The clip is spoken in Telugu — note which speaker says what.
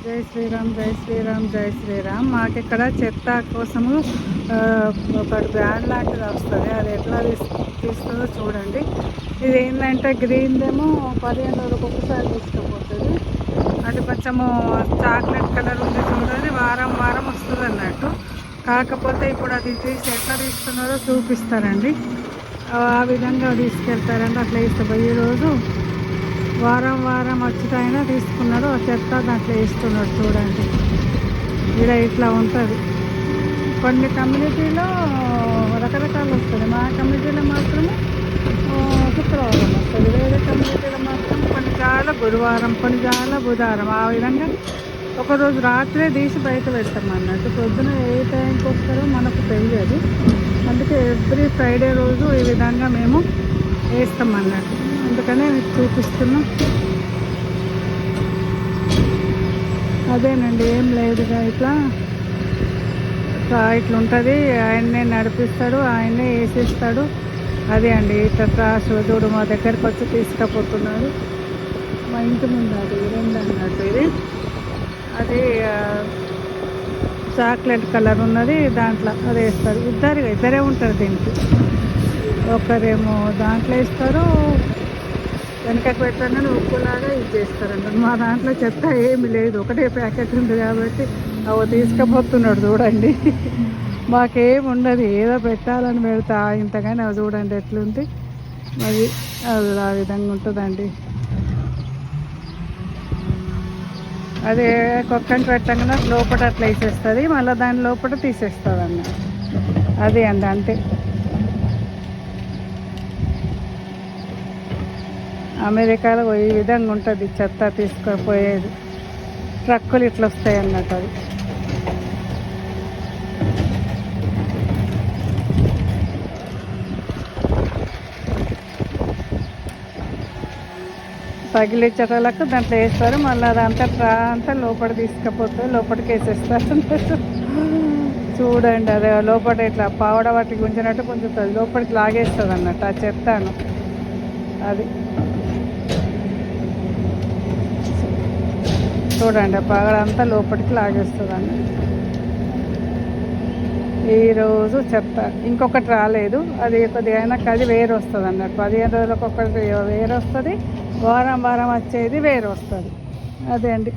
Speaker 1: జై శ్రీరామ్, జై శ్రీరామ్, జై శ్రీరామ్. మాకు ఇక్కడ చెత్త కోసము ఒకటి బ్యాన్ లాంటిది వస్తుంది. అది ఎట్లా తీస్తుందో చూడండి. ఇది ఏంటంటే గ్రీన్దేమో 15 రోజులకు ఒకసారి తీసుకుపోతుంది. అది కొంచెము చాక్లెట్ కలర్ ఉంది చూడండి, వారం వారం వస్తుంది అన్నట్టు. కాకపోతే ఇప్పుడు అది తీసి ఎట్లా తీస్తున్నారో చూపిస్తారండి. ఆ విధంగా తీసుకెళ్తారండి. అట్లా ఇస్తారు. ఈరోజు వారం వారం వచ్చి తీసుకున్నాడు. ఆ చెత్త దాంట్లో వేస్తున్నాడు చూడండి. ఇలా ఇట్లా ఉంటుంది. కొన్ని కమ్యూనిటీలో రకరకాలు వస్తుంది. మా కమ్యూనిటీలో మాత్రమే శుక్రవారం వస్తుంది. వేరే కమ్యూనిటీలో మాత్రం కొన్ని చాలా గురువారం, కొన్ని చాలా బుధవారం. ఆ విధంగా ఒకరోజు రాత్రే తీసి బయట పెడతాం అన్నట్టు. పొద్దున ఏ టైంకి వస్తారో మనకు తెలియదు. అందుకే ఎవ్రీ ఫ్రైడే రోజు ఈ విధంగా మేము వేస్తాం అన్నట్టు. అందుకనే మీకు చూపిస్తున్నాం. అదేనండి, ఏం లేదుగా ఇట్లా ఉంటుంది. ఆయన్నే నడిపిస్తాడు, ఆయన్నే వేసేస్తాడు. అదే అండి ఇట్లా చూడు మా దగ్గరకు వచ్చి తీసుకుపోతున్నాడు. మా ఇంటి ముందు అది రెండు అన్నట్టు. ఇది అది చాక్లెట్ కలర్ ఉన్నది, దాంట్లో అది వేస్తారు. ఇద్దరే ఉంటారు దీనికి. ఒకరేమో దాంట్లో వేస్తారు, వెనకకు పెట్టగానే ఉప్పులాగా ఇది చేస్తారంట. మా దాంట్లో చెత్త ఏమి లేదు, ఒకటే ప్యాకెట్ ఉంది కాబట్టి అవి తీసుకుపోతున్నాడు చూడండి. మాకేమి ఉండదు, ఏదో పెట్టాలని పెడతా ఇంతగానే. అవి చూడండి ఎట్లుంది. అది అది ఆ విధంగా ఉంటుందండి. అదే కుక్కని పెట్టగానే లోపల అట్లా వేసేస్తుంది, మళ్ళీ దాని లోపల తీసేస్తుంది అన్న. అది అండి, అంతే. అమెరికాలో ఈ విధంగా ఉంటుంది చెత్త తీసుకుపోయేది. ట్రక్కులు ఇట్లా వస్తాయి అన్నట్టు. అది పగిలించటలకు దాంట్లో వేస్తారు. మళ్ళీ అదంతా లోపల తీసుకుపోతుంది, లోపలికి వేసేస్తారు అన్నట్టు. చూడండి, అదే లోపల ఇట్లా పావడ వాటికి గుంజినట్టు కొంచెం లోపలికి లాగేస్తుంది అన్నట్టు ఆ చెత్తను. అది చూడండి, పగడంతా లోపలికి లాగేస్తుంది అన్నట్టు. ఈరోజు చెత్త ఇంకొకటి రాలేదు. అది కొద్దిగా అది వేరు వస్తుంది అన్నట్టు. 15 రోజులకు ఒకటి వేరు వస్తుంది, వారం వారం వచ్చేది వేరు వస్తుంది. అదే అండి.